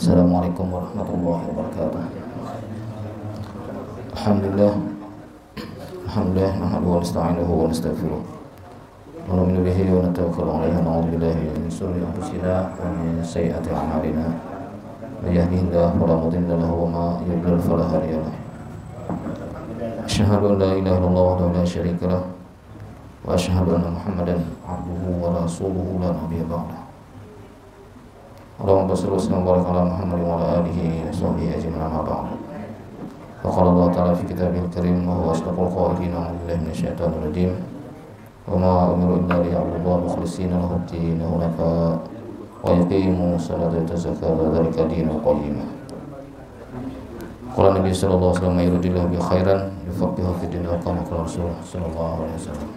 Assalamualaikum warahmatullahi wabarakatuh. Alhamdulillah nahmaduhu wa nasta'inuhu wa nastaghfiruh wa nu'minu bihi wa natawakkalu 'alaihi wa na'udzu billahi min shururi anfusina wa min sayyiati a'malina. May yahdihillahu fala mudilla lahu wa may yudlil fala hadiya lahu. Asyhadu an la ilaha illallah wahdahu la syarika lahu wa asyhadu anna Muhammadan 'abduhu wa rasuluhu la nabiyya ba'dahu. Allahumma shalli wa sallim wa barik ala Muhammad wa ala alihi wa sahbihi ajma'in, amma ba'd. Faqala Allah ta'ala fi kitabihil karim wa huwa asdaqul qa'ilin, a'udzu billahi minasyaitonir rajim. Wa ma umiru illa liya'budullaha mukhlishina lahu ad-din hunafa wa yuqimu salata wa zakata wa dzalika dinul qayyim. Qala Nabi sallallahu alaihi wasallam, yuridillahu bi khairan yufaqihu fid din, wa qala Rasulullah sallallahu alaihi wasallam.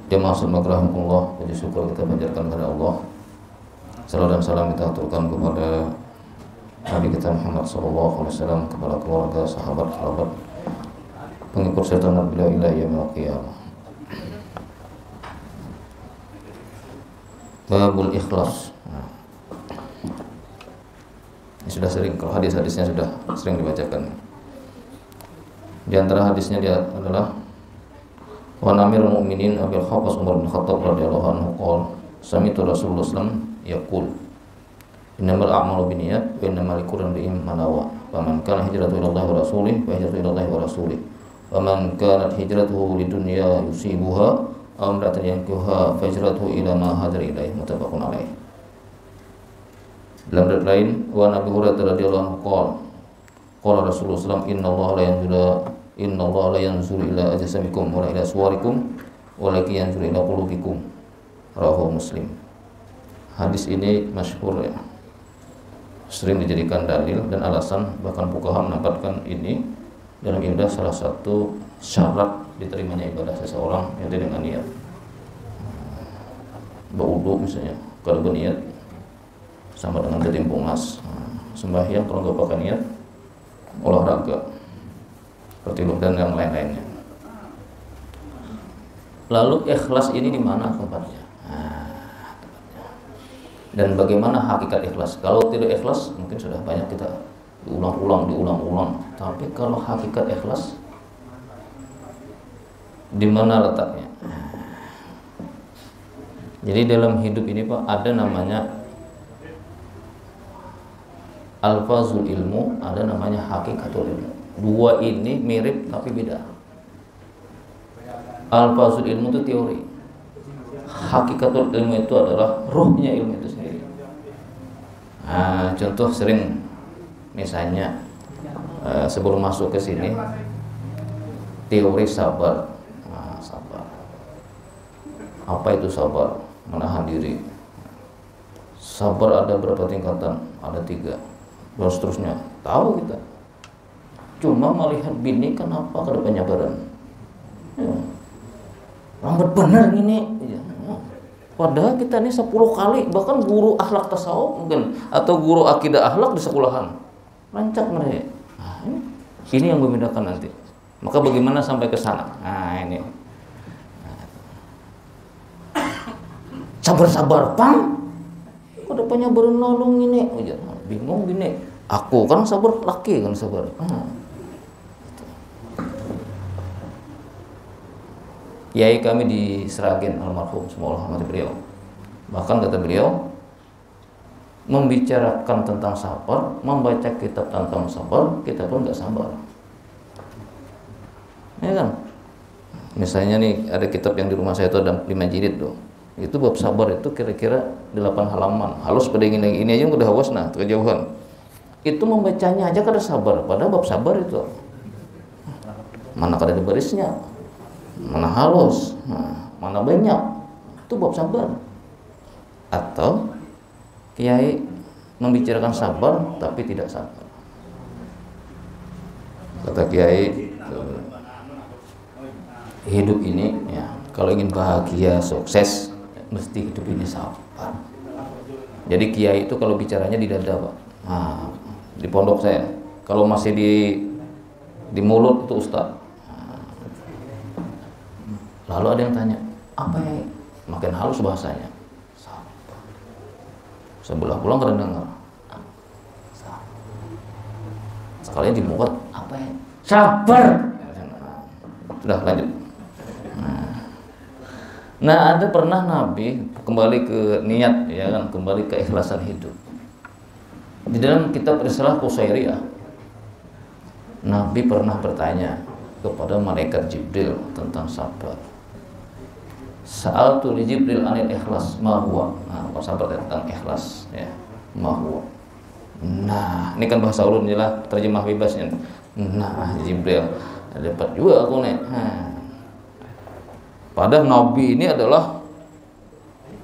Jemaah subhanallah, puji syukur kita panjatkan kepada Allah. Salam dan salam kita aturkan kepada Nabi kita Muhammad sallallahu alaihi wasallam, kepada keluarga, sahabat, pengikut serta beliau ila yaumil qiyamah. Babul ikhlas. Ini sudah sering, kalau hadis-hadisnya sudah sering dibacakan. Di antara hadisnya dia adalah wa amirul mu'minin Abil Khaffas Umar bin Khattab radhiyallahu anhu qala sami'tu Rasulullah sallallahu alaihi wasallam yaqul innamal a'malu binniyat wa innamal likulli imrin ma nawa faman kana hijratuhu ila Allah wa rasulih fa hijratuhu ila Allah wa rasulih wa man kanat hijratuhu lidunya yusibuha aw imra'atan yankihuha fa hijratuhu ila ma hajara ilaih, muttafaqun alaih. Dalam riwayat lain, wa Nabi Hurairah radhiyallahu anhu qala Rasulullah sallallahu alaihi wasallam Inna Allah la yanzuru ila ajsamikum wa la ila suwarikum walakin yanzuru ila qulubikum, rawahu Muslim. Hadis ini masyhur ya, sering dijadikan dalil dan alasan, bahkan fuqaha menempatkan ini dalam ibadah salah satu syarat diterimanya ibadah seseorang, yaitu dengan niat. Berwudu misalnya, kalau berniat sama dengan tertimpung emas. Sembahyang kalau nggak pakai niat, olahraga seperti itu dan yang lain-lainnya. Lalu ikhlas ini di mana tempatnya? Dan bagaimana hakikat ikhlas? Kalau tidak ikhlas mungkin sudah banyak kita diulang-ulang. Tapi kalau hakikat ikhlas di mana letaknya? Jadi dalam hidup ini Pak, ada namanya alfazul ilmu, ada namanya hakikatul ilmu. Dua ini mirip tapi beda. Alfazul ilmu itu teori. Hakikatul ilmu itu adalah ruhnya ilmu itu sendiri. Contoh sering, misalnya sebelum masuk ke sini, teori sabar. Sabar. Apa itu sabar? Menahan diri. Sabar ada berapa tingkatan? Ada 3. Dan seterusnya. Tahu kita. Cuma melihat bini kenapa kada penyabaran. Lambat benar ini. Padahal kita ini 10 kali, bahkan guru akhlak tasawuf mungkin atau guru akidah akhlak di sekolahan. Rancak mereka. Ini yang membedakan nanti. Maka bagaimana sampai ke sana? Ini. Sabar-sabar, Pang. Kada penyabaran nolong ini. Bingung gini. Aku kan sabar, laki kan sabar. Kiai kami di Sragen almarhum, semoga Allah rahmati beliau. Bahkan kata beliau, membicarakan tentang sabar, membaca kitab tentang sabar, kita pun nggak sabar. Ya kan? Misalnya nih ada kitab yang di rumah saya itu ada 5 jilid tuh. Itu bab sabar itu kira-kira 8 halaman. Halus pada ini aja udah hawas nah, kejauhan. Itu membacanya aja kada sabar, padahal bab sabar itu mana kada ada barisnya, mana halus, mana banyak, itu bab sabar. Atau kiai membicarakan sabar tapi tidak sabar. Kata kiai, hidup ini ya, kalau ingin bahagia, sukses, mesti hidup ini sabar. Jadi kiai itu kalau bicaranya di dada Pak. Di pondok saya, kalau masih di mulut itu ustaz. Lalu ada yang tanya, apa ya? Makin halus bahasanya. Sebelah pulang kada dengar. Sekalian dimuat apa ya? Sabar. Sudah lanjut. Nah, ada pernah Nabi kembali ke niat, ya kan, kembali ke ikhlasan hidup. Di dalam kitab Risalah Qusairiyah, Nabi pernah bertanya kepada malaikat Jibril tentang sabar. Sa'altu li Jibril anil ikhlas ma huwa. Nah, sabar tentang ikhlas, ya, ma huwa. Nah, ini kan bahasa ulun lah, terjemah bebasnya. Nah, Jibril dapat juga aku nih. Padahal Nabi ini adalah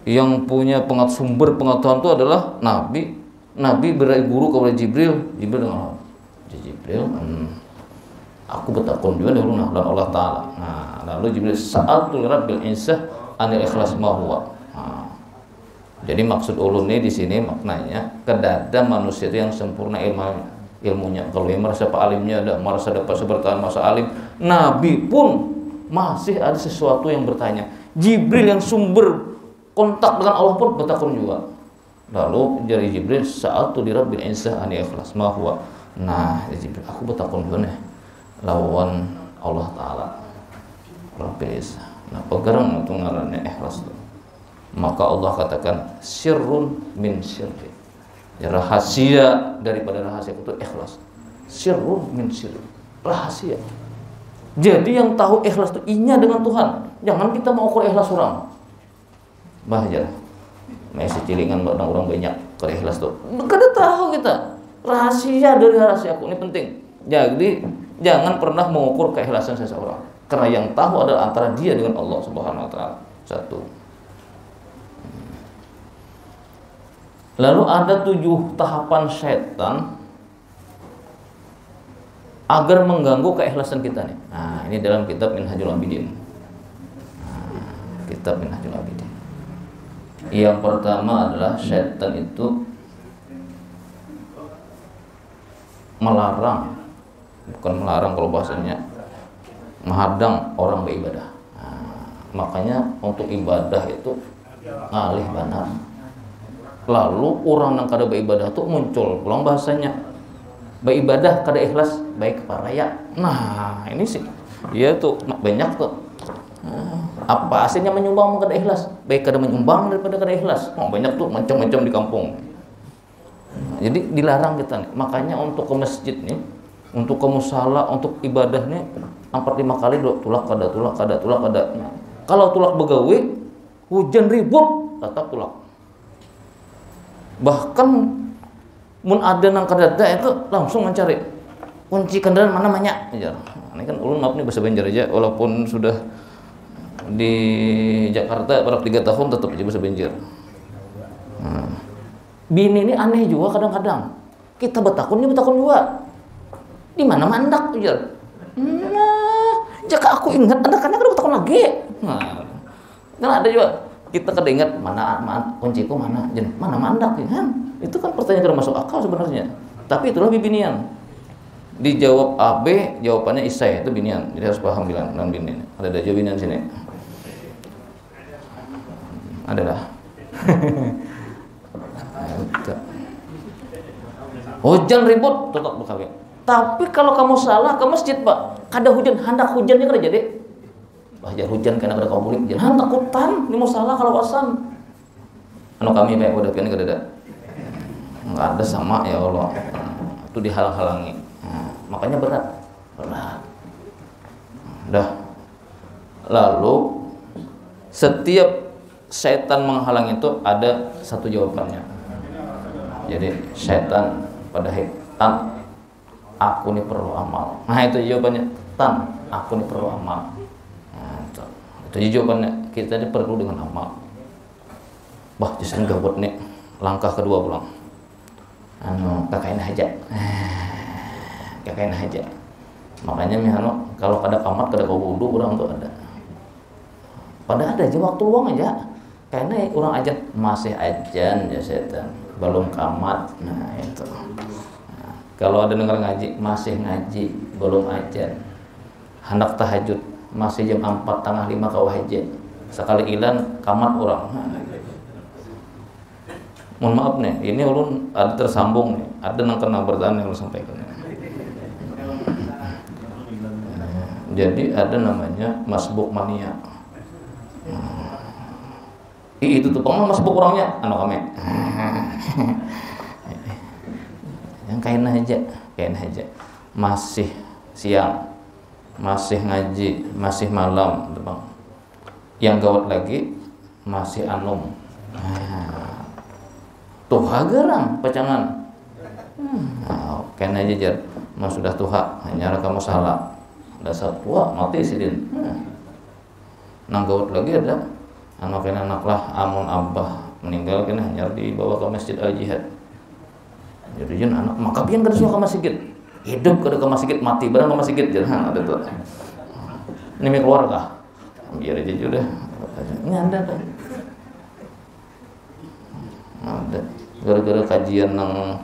yang punya sumber pengetahuan itu adalah Nabi. Nabi berguru kepada Jibril. Jibril dengar, Jibril, aku bertakun juga dulu dan Allah Ta'ala. Nah, lalu Jibril sa'altu rabbil insah anil ikhlas ma huwa. Jadi maksud ulun ini di sini maknanya kedada manusia itu yang sempurna ilmunya. Kalau yang merasa Pak alimnya ada, merasa dapat sebertahan masa alim, Nabi pun masih ada sesuatu yang bertanya. Jibril yang sumber kontak dengan Allah pun bertakun juga. Lalu dari Jibril sa'altu li rabbil insah anil ikhlas ma huwa. Nah, Jibril, aku bertakun juga nih lawan Allah Ta'ala, Rabbil Izzah. Nah, pegarang itu ngarannya ikhlas itu. Maka Allah katakan sirrun min syirri, ya, rahasia daripada rahasia itu ikhlas. Sirrun min syirri, rahasia. Jadi yang tahu ikhlas itu inya dengan Tuhan. Jangan kita mau ukur ikhlas orang. Bahaya. Masih cilingan orang banyak kalau ikhlas tuh. Kada tahu kita. Rahasia dari rahasia aku ini penting. Jadi jangan pernah mengukur keikhlasan seseorang, karena yang tahu adalah antara dia dengan Allah Subhanahu wa taala. Satu. Lalu ada 7 tahapan setan agar mengganggu keikhlasan kita nih. Nah, ini dalam kitab Minhajul Abidin. Kitab Minhajul Abidin. Yang pertama adalah setan itu melarang, bukan melarang kalau bahasanya, menghadang orang beribadah. Makanya untuk ibadah itu ngalih benar. Lalu orang yang kada beribadah tuh muncul pulang bahasanya beribadah kada ikhlas baik keparaya. Nah, ini sih ya tuh banyak tuh. Apa aslinya menyumbang kada ikhlas? Baik kada menyumbang daripada kada ikhlas. Banyak tuh macam-macam di kampung. Jadi dilarang kita nih. Makanya untuk ke masjid nih, untuk ke musala, untuk ibadah nih 4-5 kali tulak kada. Kalau tulak begawe, hujan ribut, tetap tulak. Bahkan mun ada nang kadada itu langsung mencari kunci kendaraan mana banyak. Ini kan ulun maaf nih bahasa Banjar aja, walaupun sudah di Jakarta pada 3 tahun tetap aja bahasa Banjar. Bini ini aneh juga kadang-kadang. Kita bertakun juga. Di mana mandak ujar. Nah, jika aku ingat anak-anak udah bertakun lagi. Nah, ada juga. Kita kada ingat mana kunciku mana mandak kan. Itu kan pertanyaan kada masuk akal sebenarnya. Tapi itulah bibinian. Dijawab AB, jawabannya isai, itu binian. Jadi harus paham bilang non bini. Ada jawab binian sini. Adalah. Hujan ribut tetap berkawin. Tapi kalau kamu salah ke masjid, Pak, kada hujan, hendak hujannya kada jadi. Bahajar hujan karena kada kau boleh. Jangan takutan, ini mau salah kalau wasan. Anu kami baik udah kan kada ada. Enggak ada sama ya Allah. Itu dihalang-halangi. Makanya berat. Dah. Lalu setiap setan menghalang itu ada satu jawabannya. Jadi setan pada tan, aku nih perlu amal. Nah itu jawabannya, tan, aku nih perlu amal. Nah, itu jawabannya, kita ini perlu dengan amal. Bah, justru gawat nih. Langkah kedua pulang. Kakain aja. Kakain aja. Makanya mihano kalau kada kamat kada kau wudu orang tuh ada. Pada ada aja waktu luang aja. Karena orang ajan masih ajan ya setan, belum kamat. Nah itu. Nah, kalau ada dengar ngaji masih ngaji, belum ajan. Hendak tahajud masih jam 4:30 kau aja. Sekali ilan kamat orang. Mohon maaf nih, ini ulun ada tersambung nih, ada yang kena bertahan yang ulun sampaikan. Jadi ada namanya masbuk mania. Itu tuh pengen masbuk orangnya, kami. Yang kain aja. Masih siang, masih ngaji, masih malam, Bang. Yang gawat lagi masih anum. Tuha gerang pacangan. Kain aja jar, mas sudah tuha, hanya kamu salah. Dasar tua mati sidin. Nang gawat lagi ada anak lah amun abah meninggal kena hanyar dibawa ke masjid al-jihad. Jadi jen anak maka pian kada suka ke masjid. Hidup kada ke masjid, mati barang ke masjid jangan ada tuh. Ini mi keluarga. Biar aja udah. Ini ada kan. Ada gara-gara kajian nang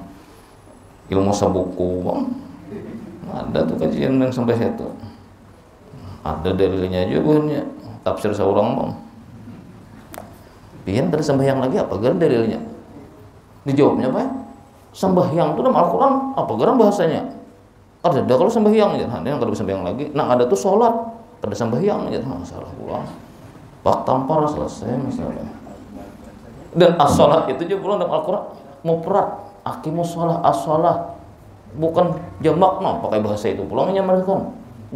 ilmu sabuku, Bang. Ada tuh kajian yang sampai situ. Ada dalilnya juga nih, tafsir seorang, Bang. Pian tadi sembahyang lagi apa gara dalilnya? Dijawabnya apa? Sembahyang itu dalam Al-Qur'an apa gara bahasanya? Ada kalau sembahyang ya, ada yang kada sembahyang lagi. Nah, ada tuh salat, kada sembahyang ya, salah pulang. Pak tampar selesai masalah. Dan as-salat itu juga pulang dalam Al-Qur'an mufrad, aqimus shalah, as-shalah. Bukan jamak mah pakai bahasa itu pulangnya mereka.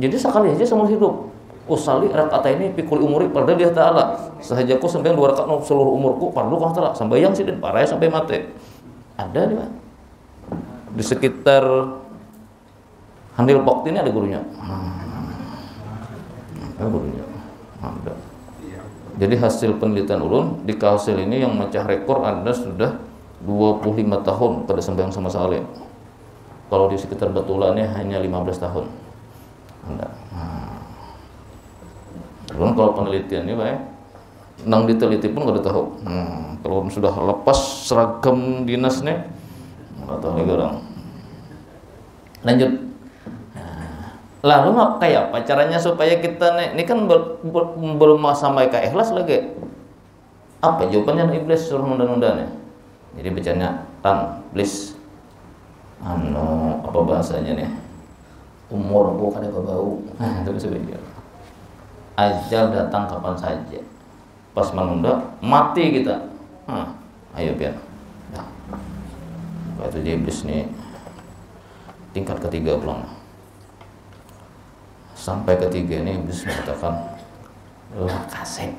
Jadi sekali aja seumur hidup. Usali rakaat ini pikul umuri pada dia taala. Sahajaku sembahyang 2 rakaat seluruh umurku fardu kang taala. Sembahyang sih dan parah sampai mati. Ada di sekitar Handil Pokti ini ada gurunya. Ada gurunya. Ada. Jadi hasil penelitian ulun di Kalsel ini yang mecah rekor ada sudah 25 tahun pada sembahyang sama sekali. Kalau di sekitar Betulannya hanya 15 tahun. Anda. Kalau penelitiannya baik, nang diteliti pun nggak ada tahu. Kalau sudah lepas seragam dinasnya, nggak tahu lagi orang. Lanjut. Lalu kayak apa caranya supaya kita ini kan belum sampai ke ikhlas lagi. Apa jawabannya iblis suruh nunda-nundanya? Jadi bacanya please. Apa bahasanya nih? Umurku kada bau. Itu bisa begitu. Ajal datang kapan saja. Pas menunda mati kita. Ayo biar. Nah. Itu dia iblis nih tingkat ketiga pulang. Sampai ketiga ini iblis mengatakan lah kasih.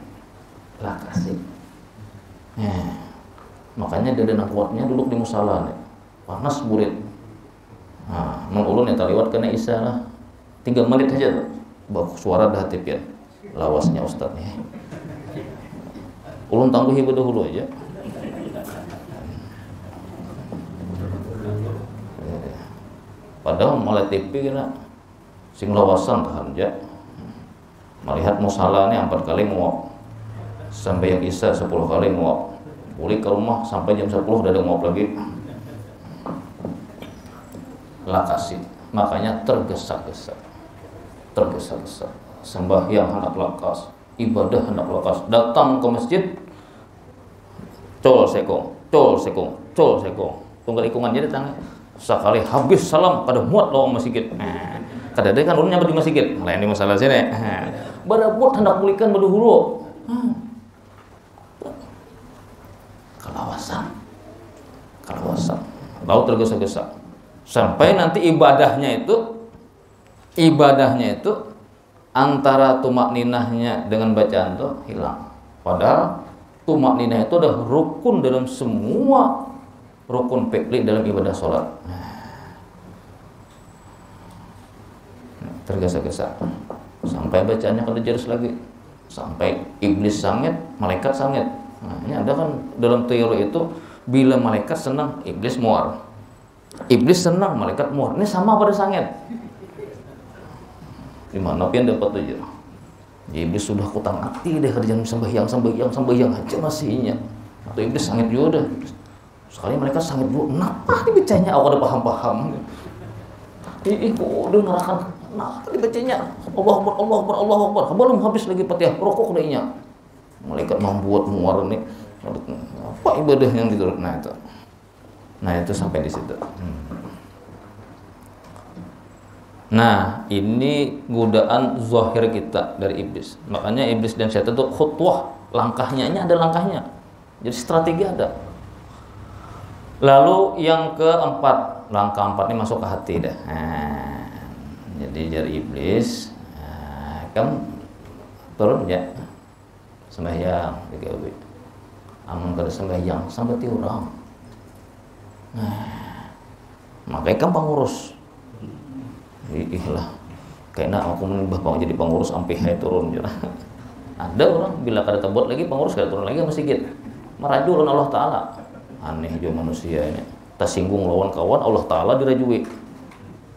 Makanya dia dan kuatnya duduk di musala nih. Panas burit. Ulun yang terlewat kena isya lah 3 menit aja tuh suara dah hatipian lawasnya ustadznya ulun tangguh ibadah dulu aja padahal mulai TV kena sing lawasan tahan aja melihat musala ini 4 kali muak sampai yang isya 10 kali muak boleh ke rumah sampai jam 10 udah ada muak lagi lakasi, makanya tergesa-gesa sembahyang hendak lakas, ibadah hendak lakas, datang ke masjid col sekong tunggal ikungannya datang sekali habis salam kada muat lawang masjid kada ada kan ulunnya di masjid lain di masalah sini barabut hendak pulihkan berdahulu kelawasan lalu tergesa-gesa sampai nanti ibadahnya itu antara tumak ninahnya dengan bacaan itu hilang. Padahal tumak ninah itu adalah rukun dalam semua rukun fikih dalam ibadah sholat. Tergesa-gesa sampai bacaannya kada jelas lagi, sampai iblis sangit, malaikat sangit. Ini ada kan dalam teori itu bila malaikat senang, iblis muar. Iblis senang, malaikat muar. Ini sama pada sangit. Gimana pian dapat aja. Iblis sudah kutang hati deh kerjaan sembahyang aja masihnya. Atau iblis sangit juga dah. Sekali mereka sangit dulu. Kenapa dibacanya? Aku ada paham. Udah ngarakan. Kenapa dibacanya? Allah Akbar. Belum habis lagi Fatihah. Rokok kayaknya. Malaikat membuat muar ini. Apa ibadah yang diturut? Nah itu sampai di situ. Nah ini godaan zahir kita dari iblis. Makanya iblis dan setan itu khutwah, langkahnya ini ada langkahnya. Jadi strategi ada. Lalu yang keempat, langkah 4 ini masuk ke hati dah. Jadi dari iblis kan turun ya sembahyang DKW. Amun kada sembahyang sampai ti urang. Makanya kan pengurus. Ihlah. Kayaknya aku menambah jadi pengurus sampai hai turun je. Ada orang bila kada tebot lagi pengurus kada turun lagi ke masjid. Meraju lawan Allah Taala. Aneh juga manusia ini. Tersinggung lawan kawan Allah Taala dirajui.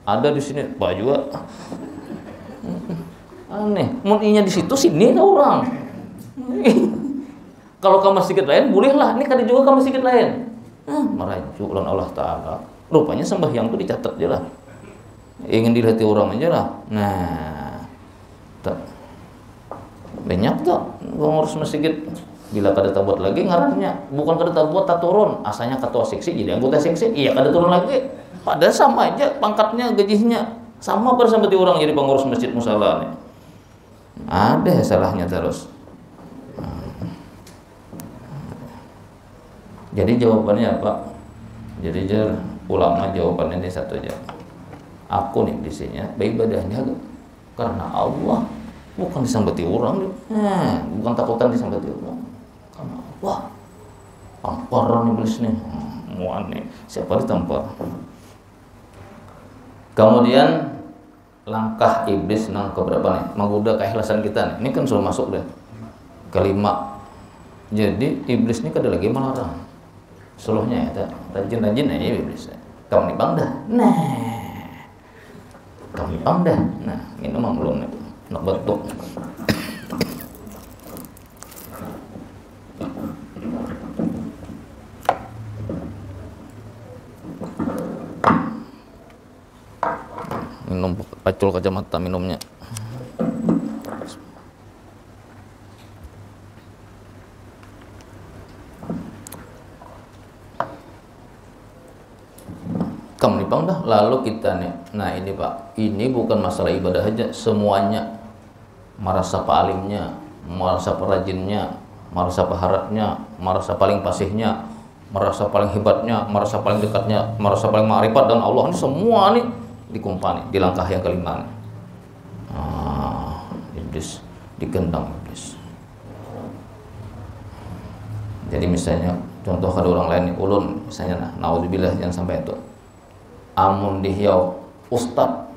Ada di sini Pak juga. Aneh. Mun inya di situ sini ada orang. Kalau ke masjid lain bolehlah. Ini kada juga ke masjid lain. Meraju lawan Allah Taala. Rupanya sembahyang itu dicatat je lah. Ingin dilihat orang aja lah. Nah, banyak tak pengurus masjid bila kada tabuat lagi ngarannya bukan kada tabuat tak turun, asalnya ketua seksi jadi anggota seksi, iya kada turun lagi. Padahal sama aja pangkatnya, gajinya sama bersama di orang jadi pengurus masjid musala nih. Ada salahnya terus. Jadi jawabannya apa? Jadi ulama jawabannya ini satu aja. Aku nih isinya beribadahnya karena Allah, bukan disambati orang, bukan takutan disambati orang, karena Allah. Tampar iblis nih, muan nih, siapa ditampar? Kemudian langkah iblis nang keberapa nih? Menggoda keikhlasan kita nih. Ini kan sudah masuk deh. Kelima. Jadi iblis ini kada lagi melarang. Suluhnya ya, rajin-rajin aja iblis. Kamu nih bang dah. Nah. Kami dah. Nah, ini mah belum nih. Nak betul. Minum pacul kacamata minumnya. Kamu nih bang dah, lalu kita nih, nah ini Pak, ini bukan masalah ibadah aja, semuanya, merasa alimnya, merasa perajinnya, merasa peharatnya, merasa paling pasihnya, merasa paling hebatnya, merasa paling dekatnya, merasa paling ma'rifat dan Allah, ini semua nih dikumpani di langkah yang kelima nih. Iblis, digendang iblis. Jadi misalnya, contoh ada orang lain nih, ulun, misalnya naudzubillah jangan sampai itu. Amun dihiau Ustad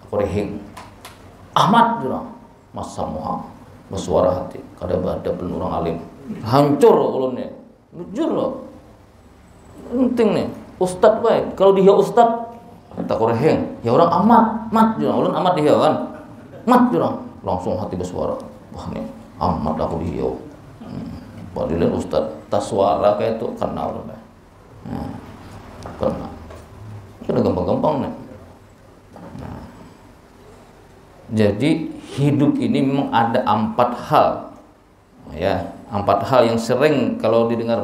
Korehing Ahmad bilang masa muha bersuara hati kada ada penuh orang alim hancur ulunnya jujur loh penting nih Ustad baik kalau dihiau Ustad kata Korehing ya orang Ahmad bilang ulun Ahmad dihiau kan bilang langsung hati bersuara wah nih Ahmad aku dihiau padahal Ustad tas suara kayak itu karena ulun karena udah gampang-gampang nih. Nah, jadi hidup ini memang ada 4 hal, ya 4 hal yang sering kalau didengar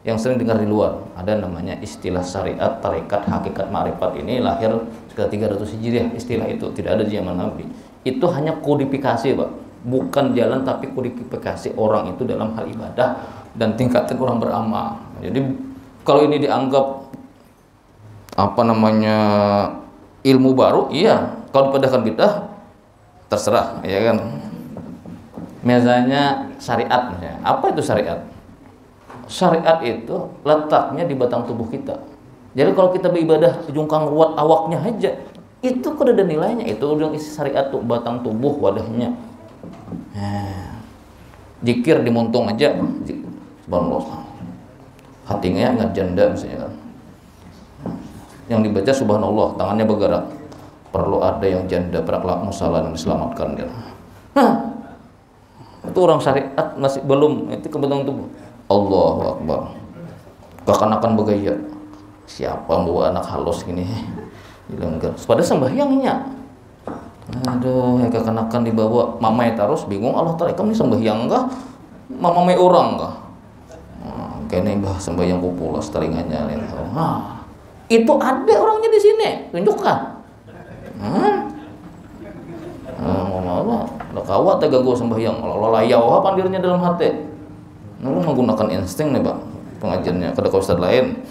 yang sering dengar di luar. Ada namanya istilah syariat, tarekat, hakikat, ma'rifat ini lahir sekitar 300 Hijriah. Istilah itu tidak ada di zaman Nabi. Itu hanya kodifikasi Pak, bukan jalan tapi kodifikasi orang itu dalam hal ibadah dan tingkatan orang beramal. Jadi kalau ini dianggap ilmu baru, iya. Kalau dipedahkan bidah, terserah, ya kan. Misalnya syariat, misalnya. Apa itu syariat? Syariat itu letaknya di batang tubuh kita. Jadi kalau kita beribadah jungkang ruwet awaknya aja, itu kok ada nilainya. Itu yang isi syariat tuh batang tubuh wadahnya. Zikir dimuntung aja, subhanallah. Hatinya ingat janda misalnya kan. Yang dibaca subhanallah, tangannya bergerak. Perlu ada yang janda berakhlak musalah dan diselamatkan dia. Itu orang syariat masih belum, itu kebetulan tubuh. Allahu Akbar. Kekanakan bergaya. Siapa yang bawa anak halus gini? Pada sembahyangnya. Aduh, ya kekanakan dibawa mamai terus bingung Allah Ta'ala, kamu ini sembahyang kah? Mamai orang kah? kayaknya bah sembahyang kupulas telinganya lihat. Itu ada orangnya di sini, tunjukkan. Ngomong kawat ganggu sembahyang, lalayau apa dirinya dalam hati. Lu menggunakan insting nih, Pak. Pengajiannya kada ke ustaz lain.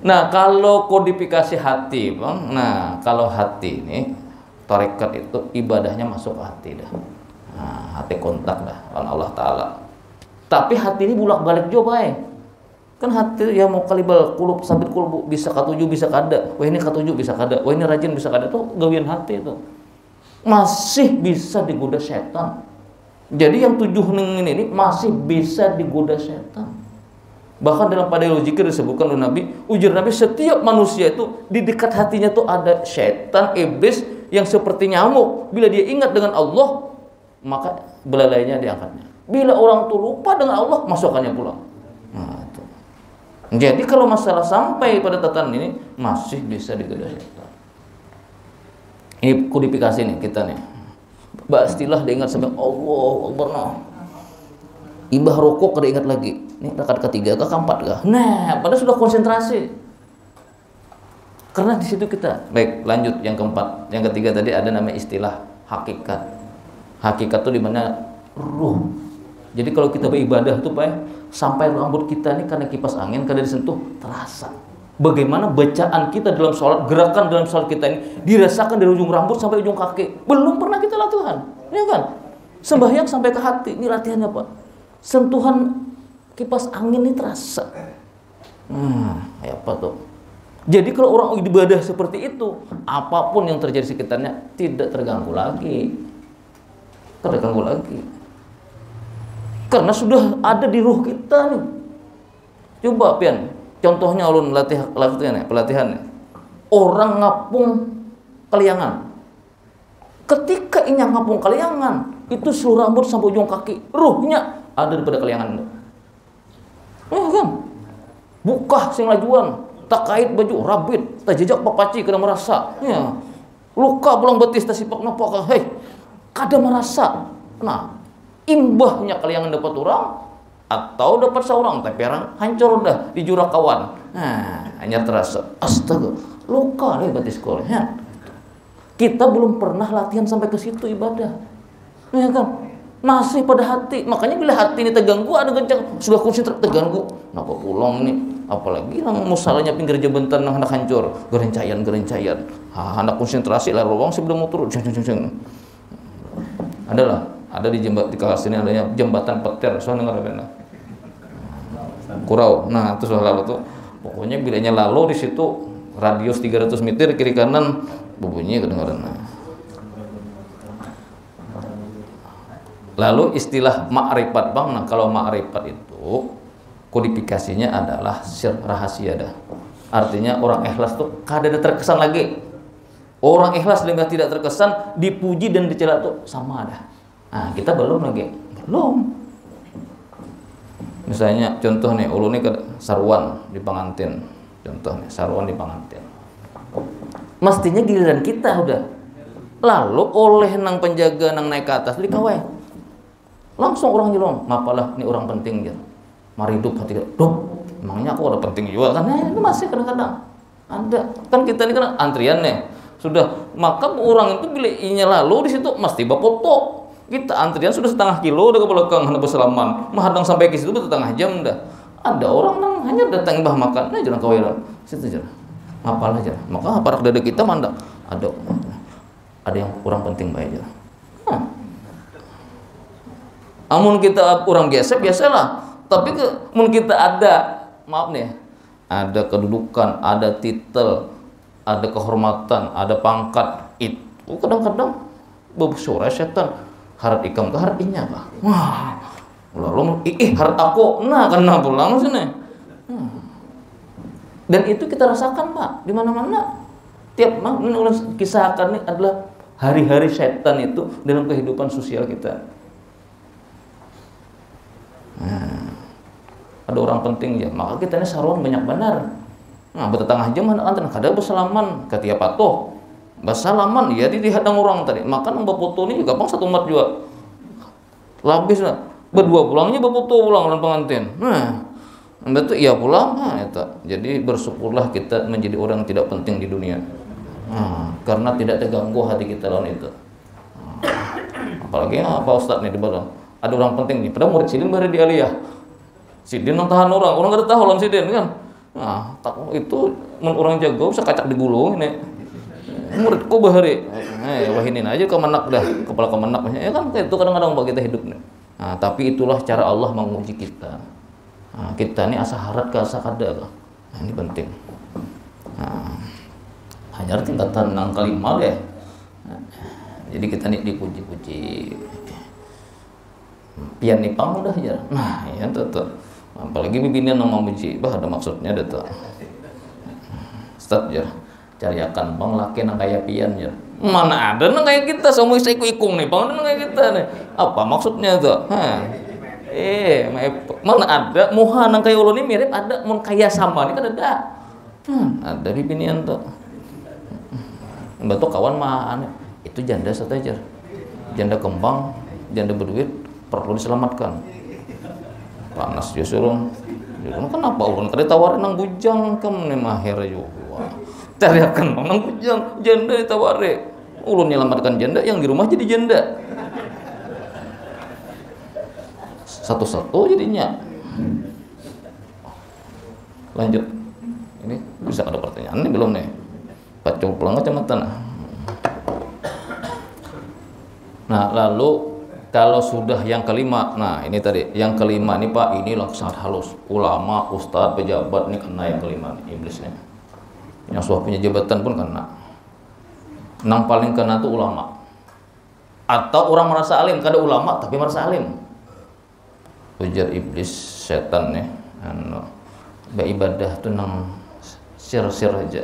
Nah, kalau kodifikasi hati, Bang. Nah, kalau hati ini tarekat itu ibadahnya masuk ke hati dah. Nah, hati kontak dah dengan Allah Ta'ala. Tapi hati ini bulak-balik juga, kan hati ya mau kalibal kulub sabit kulub bisa katuju bisa kada. Wah ini katuju bisa kada. Wah ini rajin bisa kada, tuh gawian hati itu. Masih bisa digoda setan. Jadi yang 7 ini masih bisa digoda setan. Bahkan dalam Fadailul Dzikir disebutkan oleh Nabi, ujar Nabi, setiap manusia itu di dekat hatinya tuh ada setan, iblis yang seperti nyamuk. Bila dia ingat dengan Allah, maka belalainya diangkatnya. Bila orang tuh lupa dengan Allah, masukannya pulang. Nah, itu. Jadi kalau masalah sampai pada tatanan ini masih bisa digoda setan. Ini kodifikasi nih kita nih. Mbak istilah diingat sampai Allah Akbar. Imbah rokok kada ingat lagi. Ini rakaat ketiga ke keempat kah? Nah, padahal sudah konsentrasi. Karena di situ kita. Baik, lanjut yang keempat. Yang ketiga tadi ada nama istilah hakikat. Hakikat itu di mana ruh. Jadi kalau kita beribadah tuh Pak, sampai rambut kita ini karena kipas angin kada disentuh terasa. Bagaimana bacaan kita dalam sholat, gerakan dalam sholat kita ini dirasakan dari ujung rambut sampai ujung kaki. Belum pernah kita latihan, ya kan? Sembahyang sampai ke hati, ini latihannya Pak. Sentuhan kipas angin ini terasa. Apa tuh? Jadi kalau orang ibadah seperti itu, apapun yang terjadi sekitarnya tidak terganggu lagi. Terganggu lagi. Karena sudah ada di ruh kita nih. Coba Pian, contohnya ulun pelatihan. Orang ngapung kaliangan. Ketika inya ngapung kaliangan, itu seluruh rambut sampai ujung kaki, ruhnya ada daripada kaliangan itu. Kan? Buka sing lajuan, tak kait baju, rabit, tak jejak papaci kena merasa. Ya. Luka belang betis tak sipak napak, hei, kada merasa. Nah, imbahnya kaliangan dapat orang atau dapat seorang tapi orang hancur udah di jurang kawan. Nah, hanya terasa astaga, luka nih betis kolnya. Kita belum pernah latihan sampai ke situ ibadah. Ya kan? Masih pada hati. Makanya bila hati ini terganggu, ada kencang sudah konsentrasi terganggu. Kenapa pulang ini? Apalagi nang musalahnya pinggir jembatan nang hendak hancur, gerencayan. Hendak konsentrasi lah ruang sebelum mau turun. Ada di jembatan di kelas ini adanya jembatan petir. Soalnya nggak Kurau. Nah, itu soal lalu tuh. Pokoknya bilanya lalu di situ radius 300 meter kiri kanan bunyinya kedengaran. Lalu istilah ma'rifat Bang. Nah, kalau ma'rifat itu kodifikasinya adalah sir rahasia dah. Artinya orang ikhlas tuh kada ada terkesan lagi. Orang ikhlas dengan tidak terkesan, dipuji dan dicela tuh sama dah. Nah, kita belum lagi. Belum. Misalnya contoh nih, ulun nih ke sarwan di pengantin. Contoh nih, sarwan di pengantin. Mestinya giliran kita udah. Lalu oleh nang penjaga nang naik ke atas dikawai. Langsung orang nyelong, ngapalah ini orang penting dia. Mari hidup hati kita. Duh, emangnya aku ada penting juga kan? Nah, itu masih kadang-kadang ada. Kan kita ini kan antrian nih. Sudah, maka orang itu bila inya lalu di situ mesti bapoto. Kita antrian sudah setengah kilo udah ke belakang hendak berselaman. Menghadang sampai ke situ setengah jam dah. Ada orang nang hanya datang bah makan. Nah, jangan kawiran. Situ aja. Ngapalah aja. Maka parak dada kita mandang. Ada yang kurang penting baik aja. Amun kita orang gesek biasalah, tapi mun kita ada, maaf nih, ada kedudukan, ada titel, ada kehormatan, ada pangkat, itu kadang-kadang bersuara setan harap ikam ke harap inya Pak. Wah, lalu harap aku, nah kena pulang sini. Dan itu kita rasakan Pak, di mana-mana. Tiap kisahkan ini adalah hari-hari setan itu dalam kehidupan sosial kita. Ada orang penting ya, maka kita ini sarwan banyak benar. Nah, bertetangah jam antan kada bersalaman, ketia patuh. Bersalaman ya di hadang orang tadi. Maka nambah foto ini juga bang satu mat juga. Labis lah. berdua pulangnya beputu pulang orang pengantin. Nah, anda tuh iya pulang, nah, eta. Jadi bersyukurlah kita menjadi orang yang tidak penting di dunia. Nah, karena tidak terganggu hati kita lawan itu. Nah, apalagi Pak Ustadz nih di belakang. Ada orang penting nih, padahal murid sidin baru di aliyah. Sidin yang tahan orang gak ada tahu lawan sidin kan. Nah, itu orang jago bisa kacak digulung ini. Muridku bahari. Wahinin aja kemenak dah, kepala kemenak. Ya kan itu kadang-kadang buat kita hidup nih. Nah, tapi itulah cara Allah menguji kita. Nah, kita ini asa harat ke asa kada. Nah, ini penting. Nah, hanya tingkatan nang kelima deh. Nah, jadi kita nih dipuji-puji. Pian nipang udah ya. Nah, ya tuh. Apalagi pimpinan yang memuji, bah ada maksudnya ada tuh. Ustaz ya, cariakan bang laki nang kaya pian ya. Mana ada nang kayak kita, semua saya ikung nih, bang nang kayak kita nih. Apa maksudnya tuh? Mana ada muha nang kaya ulun ini mirip ada mun kaya sama nih kan ada. Ada pimpinan tuh. Betul kawan mah itu janda saja. Janda kembang, janda berduit perlu diselamatkan. Panas justru. Kenapa ulun kada tawarin nang bujang kam nih mahir juga. Cariakan nang bujang janda ditawari. Ulun nyelamatkan janda yang di rumah jadi janda. Satu-satu jadinya. Lanjut. Ini bisa ada pertanyaan nih belum nih? Pacul pulang kecamatan. Nah, lalu kalau sudah yang kelima, nah ini tadi yang kelima nih Pak, ini sangat halus. Ulama, ustadz, pejabat ini kena yang kelima nih, iblisnya. Yang sudah punya jabatan pun kena. Yang paling kena tuh ulama. Atau orang merasa alim, kada ulama tapi merasa alim. Ujar iblis setan nih, beribadah tuh nang sir-sir aja.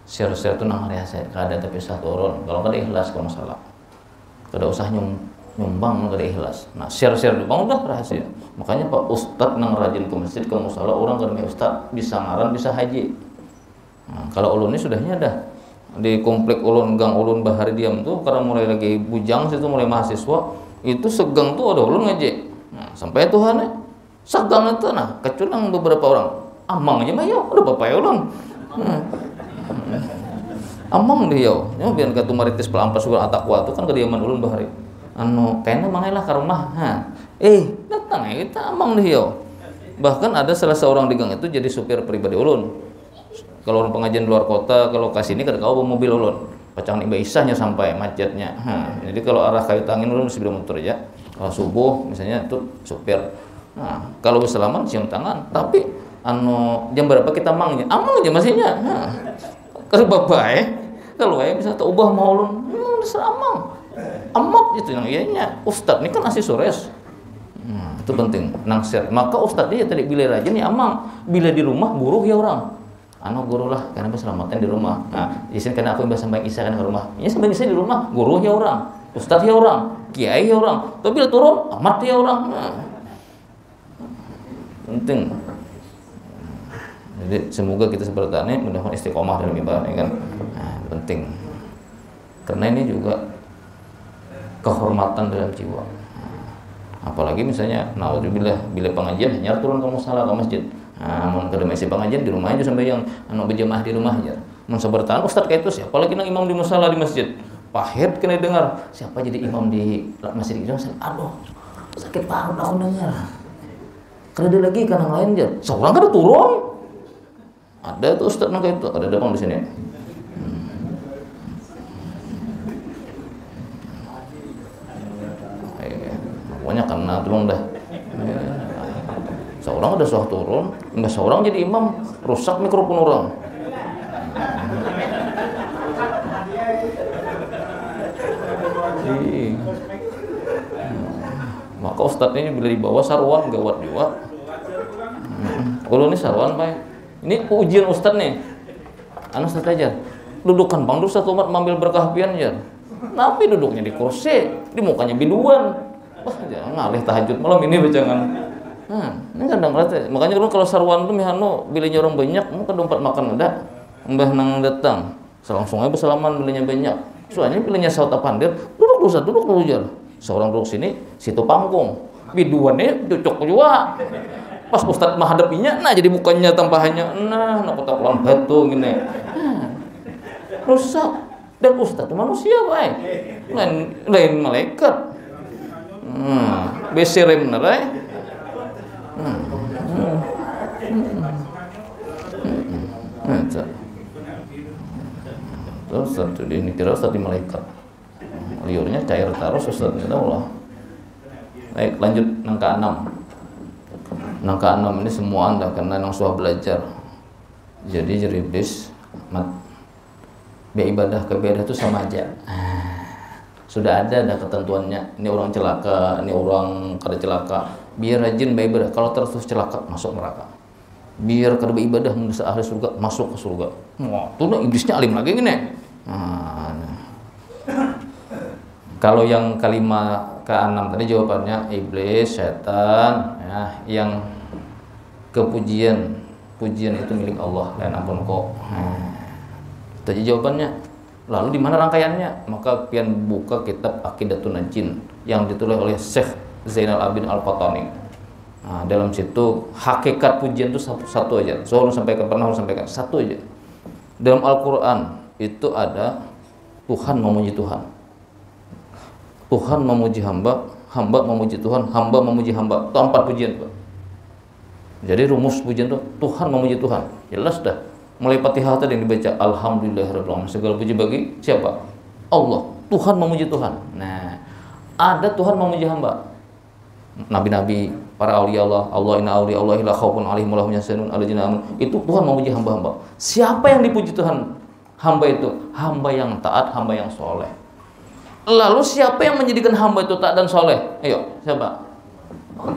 Sir-sir tuh nang rasa kada tapi usah turun. Kalau kada ikhlas kalau masalah. Kada usah nyumbang kada ikhlas. Nah, share-share bang udah rahasia. Makanya Pak Ustadz nang rajin ke masjid ke musala orang kada Ustadz bisa ngaran bisa haji. Nah, kalau ulun ini sudahnya dah di komplek ulun gang ulun bahari diam tuh karena mulai lagi bujang situ mulai mahasiswa itu segang tuh ada ulun ngaji. Nah, sampai Tuhan segang itu nah kecuali beberapa orang amang aja mah ya udah bapak ya ulun. Amang dia ya biar katu maritis pelampas suka atakwa itu kan kediaman ulun bahari. Kayaknya mangailah ke rumah. Datang ya kita amang dia. Bahkan ada salah seorang di gang itu jadi supir pribadi ulun. Kalau orang pengajian luar kota, kalau ke sini kada kau bawa mobil ulun. Pacang Mbak Isahnya sampai macetnya. Jadi kalau arah kayu tangin ulun mesti bermotor ya. Kalau subuh misalnya itu supir. Nah, kalau berselaman cium tangan, tapi jam berapa kita amangnya? Amang aja masihnya. Kalau bapak kalau bisa tak ubah mau ulun, memang seramang. Amat itu yang iyanya. Ustadz ini kan asli sores. Itu penting nangsir. Maka ustadz dia tadi bila rajin nih amang, bila di rumah buruh ya orang. Guru lah karena berselamatan di rumah. Nah, di sini karena aku yang sampai isya kan ke rumah. Ini sampai isya di rumah, guru ya orang, ustadz ya orang, kiai ya orang. Tapi bila turun amat ya orang. Penting. Jadi semoga kita seperti ini mudah-mudahan istiqomah dalam ibadah kan. Penting. Karena ini juga kehormatan dalam jiwa. Apalagi misalnya naudzubillah bila pengajian hanya turun ke musala ke masjid. Mun kada mesi pengajian di rumah aja sampai yang berjamaah di rumah aja. Mun sebertaan ustaz kayak itu siapa lagi nang imam di musala di masjid. Pahit kena dengar siapa jadi imam di masjid itu. Aduh, sakit parut aku dengar. Kada lagi kan yang lain aja. Seorang kada turun. Ada tuh ustaz nang kayak itu, ada bang di sini. Pokoknya karena tolong dah. Seorang ada suah turun, enggak seorang jadi imam, rusak mikrofon orang. Maka ustadz ini bila dibawa sarwan gawat juga. Kalau ini sarwan pak, ini ujian ustadz nih. Ustadz aja, dudukan bang, satu umat mengambil berkah pian ya. Tapi duduknya di kursi, di mukanya biduan. Wah, jangan ngalih tahajud malam ini bacangan. Ini kadang rata. Makanya kalau sarwan tuh mihano bilanya orang banyak, mau ke tempat makan ada, mbah nang datang, langsung aja bersalaman bilanya banyak. Soalnya bilanya sauta pandir, duduk dulu jar. Seorang duduk sini, situ panggung. biduannya cocok juga. Pas Ustadz menghadapinya, nah jadi mukanya tampahannya, nah kota pulang batu gini. Rusak. Dan Ustadz manusia, baik. Lain malaikat. Beserem bener, baik. Terus satu ini kira Ustadz di malaikat. Liurnya cair terus Ustadz, tidak Allah. Baik, lanjut nangka 6. Nangka 6 ini semua Anda karena yang sudah belajar. Jadi iblis beribadah ke ibadah itu sama aja. Sudah ada ketentuannya. Ini orang celaka, ini orang kada celaka. Biar rajin beribadah. Kalau terus celaka masuk neraka. Biar kada beribadah menuju ahli surga masuk ke surga. Wah, tuh iblisnya alim lagi gini. Kalau yang kalimat ke-6 tadi jawabannya iblis, setan, ya, yang pujian itu milik Allah, dan ampun kok. Tadi jawabannya. Lalu di mana rangkaiannya? Maka pian buka kitab Aqidatun Najin yang ditulis oleh Syekh Zainal Abidin Al-Qatani. Nah, dalam situ hakikat pujian itu satu aja. So, pernah sampaikan satu aja. Dalam Al-Qur'an itu ada Tuhan memuji Tuhan. Tuhan memuji hamba, hamba memuji Tuhan, hamba memuji hamba. Itu 4 pujian, Pak. Jadi rumus pujian itu Tuhan memuji Tuhan. Jelas dah. Mulai Fatihah tadi yang dibaca Alhamdulillahirabbil alamin. Segala puji bagi siapa? Allah. Tuhan memuji Tuhan. Nah, ada Tuhan memuji hamba. Nabi-nabi, para aulia Allah, Allah inna auliya Allahi la khaufun 'alaihim wa la hum yahzanun alladzina amanu. Itu Tuhan memuji hamba-hamba. Siapa yang dipuji Tuhan? Hamba itu, hamba yang taat, hamba yang soleh. Lalu siapa yang menjadikan hamba itu taat dan soleh? Ayo, siapa?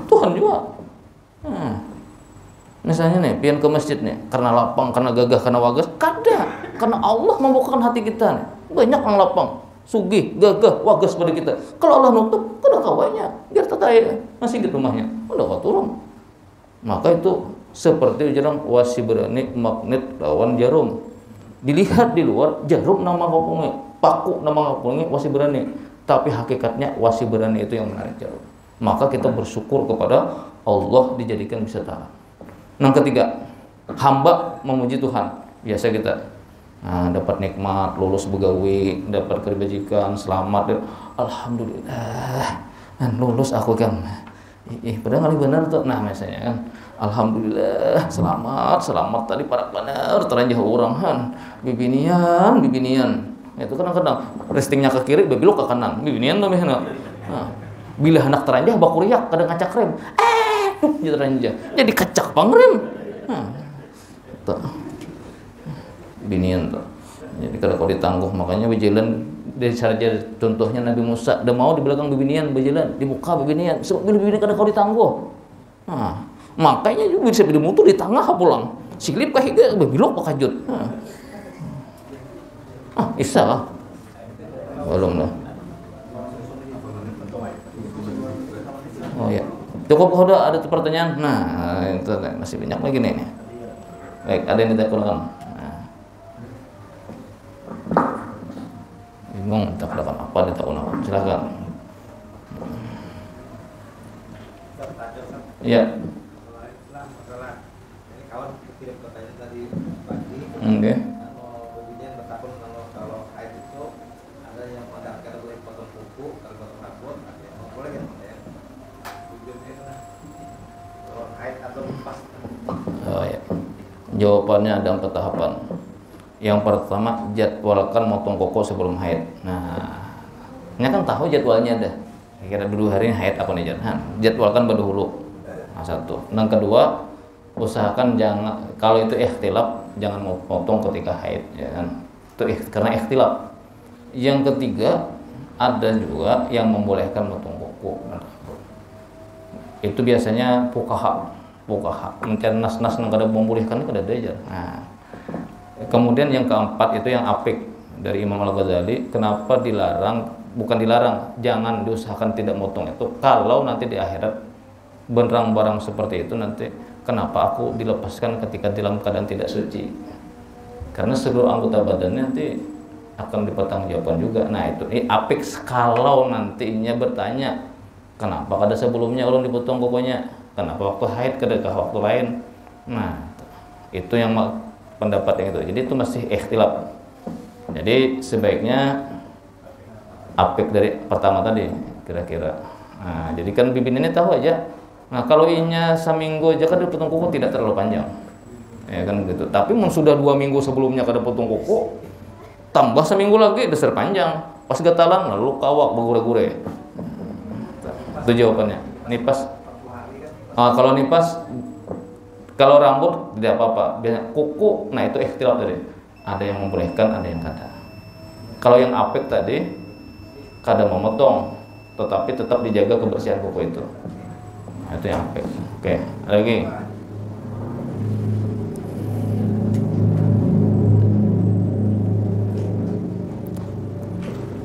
Tuhan juga. Misalnya nih, pian ke masjid nih, karena lapang, karena gagah, karena wagas, kada. Karena Allah membukakan hati kita nih. Banyak yang lapang, sugih, gagah, wagas pada kita. Kalau Allah nutup, kada kawanya. Biar tetaya masih di rumahnya, udah kau turun. Maka itu seperti jarang wasi berani magnet lawan jarum. Dilihat di luar, jarum nama ngopongnya, paku nama ngopongnya wasi berani. Tapi hakikatnya wasi berani itu yang menarik jarum. Maka kita bersyukur kepada Allah dijadikan bisa taat. Yang ketiga, hamba memuji Tuhan. Biasa kita dapat nikmat, lulus begawi, dapat kebajikan, selamat, alhamdulillah, lulus aku kan. Padahal nggak benar tuh. Nah, misalnya kan, alhamdulillah, selamat tadi para benar teranjah orang kan, bibinian. Itu kadang-kadang restingnya ke kiri, belok ke kanan, bibinian tuh misalnya. Bila anak teranjah bakuriak, kadang ngacak rem. Jadi kacak pangrem. Tuh. Binian tuh. Jadi kalau ditangguh, makanya berjalan dari saja contohnya Nabi Musa, dia mau di belakang bibinian berjalan, di muka bibinian. Sebab bibinian kadang kau ditangguh. Makanya juga bisa di mutu di tengah pulang. Siklip kah higa belok ke kajut. Isa lah. Belum lah. Oh ya. Cukup udah ada pertanyaan. Nah, itu masih banyak lagi nih. Baik, ada yang ditanyakan. Bingung tak dapat apa ditanyakan. Silakan. Ya. Oke. Jawabannya ada 4 tahapan. Yang pertama, jadwalkan motong koko sebelum haid. Nah, ini kan tahu jadwalnya ada. Kira dulu hari ini haid apa nih jangan. Jadwalkan berdahulu. Nah, satu. Yang kedua, usahakan jangan, kalau itu ikhtilaf, jangan mau potong ketika haid, ya kan? Itu karena ikhtilaf. Yang ketiga, ada juga yang membolehkan motong koko. Itu biasanya fuqaha. Mungkin nas-nas yang kada membolehkan kada ada aja. Nah, kemudian yang keempat itu yang apik dari Imam Al-Ghazali. Kenapa dilarang? Bukan dilarang, jangan diusahakan tidak motong itu. Kalau nanti di akhirat barang-barang seperti itu nanti, kenapa aku dilepaskan ketika dalam keadaan tidak suci? Karena seluruh anggota badannya nanti akan dipertanggungjawabkan juga. Nah itu apik kalau nantinya bertanya, Kenapa kada sebelumnya ulun dipotong kukunya? Kenapa waktu haid kada waktu lain? Nah, itu yang pendapat yang itu. Jadi itu masih ikhtilaf. Jadi sebaiknya apik dari pertama tadi kira-kira. Nah, jadi kan bibin ini tahu aja. Nah, kalau inya seminggu aja kada potong kuku tidak terlalu panjang. Ya kan gitu. Tapi sudah 2 minggu sebelumnya kada potong kuku, tambah seminggu lagi dasar panjang. Pas gatalan lalu kawak bergure-gure. Itu jawabannya. Nipas. Kalau nipas, kalau rambut tidak apa-apa. Biasanya kuku, nah itu ikhtilaf tadi. Ada yang membolehkan, ada yang kada. Kalau yang apik tadi, kada memotong, tetapi tetap dijaga kebersihan kuku itu. Nah, itu yang apik. Oke, lagi.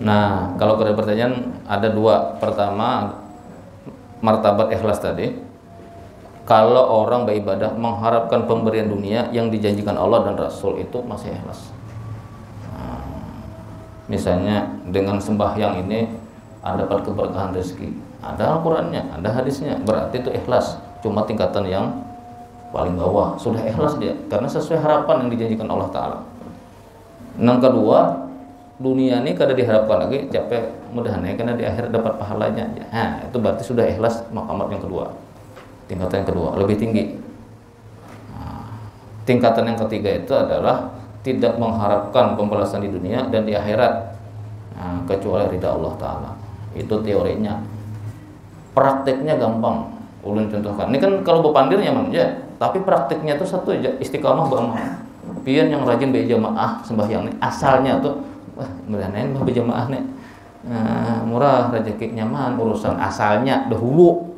Nah, kalau ada pertanyaan, ada 2. Pertama, martabat ikhlas tadi. Kalau orang beribadah mengharapkan pemberian dunia yang dijanjikan Allah dan Rasul, itu masih ikhlas. Nah, misalnya dengan sembahyang ini ada dapat keberkahan rezeki, ada Al-Qur'annya, ada hadisnya, berarti itu ikhlas. Cuma tingkatan yang paling bawah, sudah ikhlas dia karena sesuai harapan yang dijanjikan Allah Ta'ala. Yang kedua, dunia ini kada diharapkan lagi, capek mudahan karena di akhir dapat pahalanya. Nah, itu berarti sudah ikhlas, maqamat yang kedua. Tingkatan yang kedua lebih tinggi. Nah, tingkatan yang ketiga itu adalah tidak mengharapkan pembalasan di dunia dan di akhirat, nah, kecuali ridha Allah Ta'ala. Itu teorinya. Prakteknya gampang. Ulun contohkan. Ini kan kalau bepandir nyaman aja, tapi prakteknya itu satu aja, istiqamah beramal. Pian yang rajin berjamaah sembahyang nih, asalnya tuh mudah-mudahan berjamaah nih. Murah, rezeki nyaman, urusan asalnya dahulu.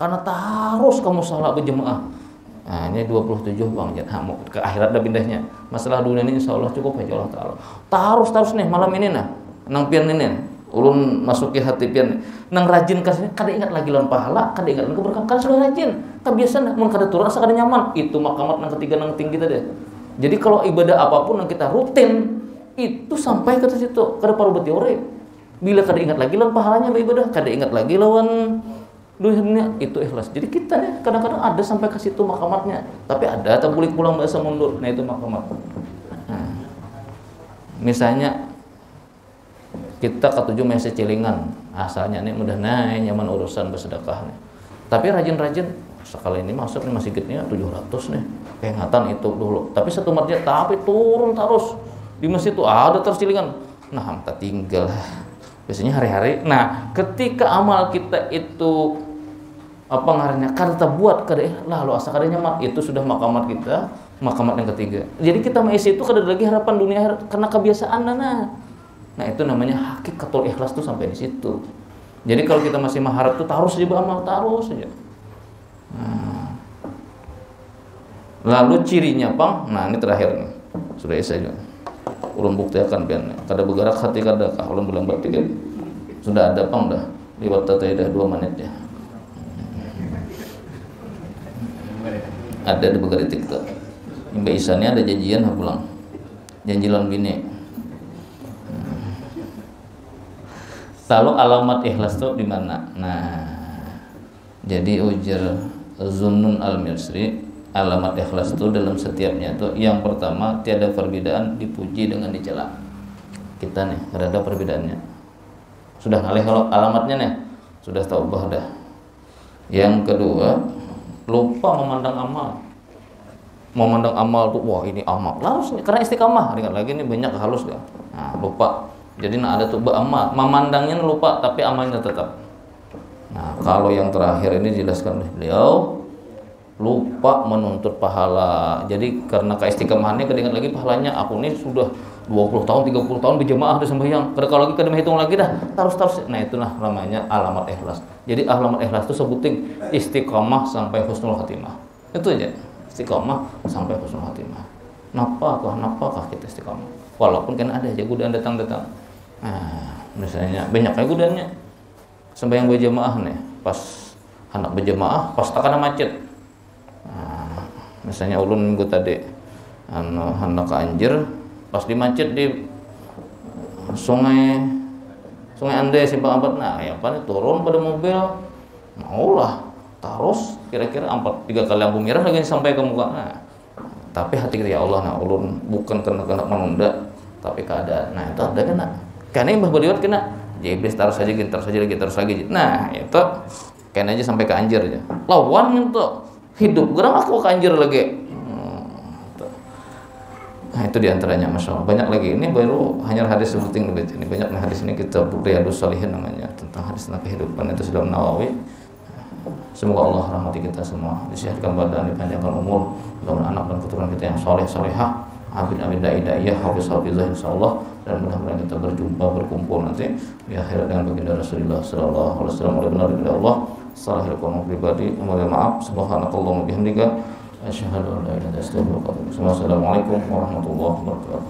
Karena harus kamu salat berjemaah. Nah, ini 27 Bang Jan. Ke akhirat dah pindahnya. Masalah dunia ini insyaallah cukup aja Allah Ta'ala. Terus nih malam ini nah. Nang pian ini. Ulun masuki hati pian. Nang rajin kasih kada ingat lagi lawan pahala, kada ingat keberkahan, kada sudah rajin. Kebiasaan mun kada turun asa kada nyaman. Itu makamat nang ketiga nang tinggi tadi. Jadi kalau ibadah apapun yang kita rutin itu sampai ke situ, kada perlu berteori. Bila kada ingat lagi lawan pahalanya beribadah, kada ingat lagi lawan dunia, itu ikhlas. Jadi kita nih kadang-kadang ada sampai ke situ makamatnya, tapi ada tak boleh pulang bahasa mundur. Nah, itu makamat. Nah, misalnya kita ketujuh masih cilingan, asalnya nih mudah naik nyaman urusan bersedekah nih. Tapi rajin-rajin sekali ini masuk nih masjidnya 700 nih. Keingatan itu dulu. Tapi satu masjid tapi turun terus. Di masjid itu ada tercilingan. Nah, kita tinggal. Biasanya hari-hari. Nah, ketika amal kita itu apa ngarannya kada buat kada lalu asa kada nyaman, itu sudah makamat kita, makamat yang ketiga. Jadi kita mengisi itu kada lagi harapan dunia karena kebiasaan nah itu namanya hakikatul ikhlas tuh sampai di situ. Jadi kalau kita masih mengharap tuh terus aja beramal terus saja. Nah, lalu cirinya Pang, nah ini terakhir nih. Sudah saja. Ulun buktikan pian kada bergerak hati kada kah ulun bilang berarti kan sudah ada Pang dah liwat tadi dah 2 menit ya. Ada di bergerak TikTok. Mbak Isanya ada janjian pulang. Janjilan bini. Lalu alamat ikhlas itu di mana? Nah, jadi ujar Zunnun Al-Misri, alamat ikhlas itu dalam setiapnya itu yang pertama tiada perbedaan dipuji dengan dicela. Kita nih ada perbedaannya. Sudah ngalih kalau alamatnya nih, sudah taubah dah. Yang kedua, lupa memandang amal. Memandang amal tuh wah ini amal. Harus karena istiqamah, ingat lagi ini banyak halus dah. Nah, lupa. Jadi ada tuh beramal, memandangnya lupa tapi amalnya tetap. Nah, kalau yang terakhir ini dijelaskan oleh beliau, lupa menuntut pahala. Jadi karena keistiqamahannya keingat lagi pahalanya, aku ini sudah 20 tahun, 30 tahun berjamaah di sembahyang. Kalau lagi kada menghitung lagi dah, terus. Nah, itulah namanya alamat ikhlas. Jadi alamat ikhlas itu sebutin istiqamah sampai husnul khatimah. Itu aja. Istiqamah sampai husnul khatimah. Napakah kita istiqamah? Walaupun kan ada aja godaan datang. Nah, misalnya banyak kayak godaannya. Sembahyang berjamaah nih, pas hendak berjamaah, pas takana macet. Nah, misalnya ulun minggu tadi hendak ke Anjir, pas di macet di sungai Ande Simpang 4. Nah, ya apa nih turun pada mobil maulah terus kira-kira 3 kali lampu merah lagi sampai ke muka. Nah, tapi hati kita, ya Allah, nah ulun bukan kena menunda, tapi keadaan. Nah itu ada kena. Karena yang berbuat kena, ya iblis taruh saja lagi. Nah itu kena aja sampai ke anjir aja. Lawan itu hidup, gerang aku ke anjir lagi. Nah itu diantaranya, masya Allah. Banyak lagi. Ini baru hanya hadis seperti ini. Banyak hadis ini kita Riyadhus Shalihin namanya, tentang hadis tentang kehidupan, itu sudah Nawawi. Semoga Allah rahmati kita semua, disehatkan badan, dipanjangkan umur, mudah-mudahan anak dan keturunan kita yang soleh solehah, abid daiyah, hafizah insyaallah, dan mudah-mudahan kita berkumpul nanti di akhirat dengan baginda Rasulullah sallallahu alaihi wasallam. Benar dari Allah, salah ilmu pribadi, mohon maaf. Subhanakallahumma bihamdika, asyhadu an la ilaha illa anta, astaghfiruka wa atubu ilaik. Wassalamualaikum warahmatullahi wabarakatuh.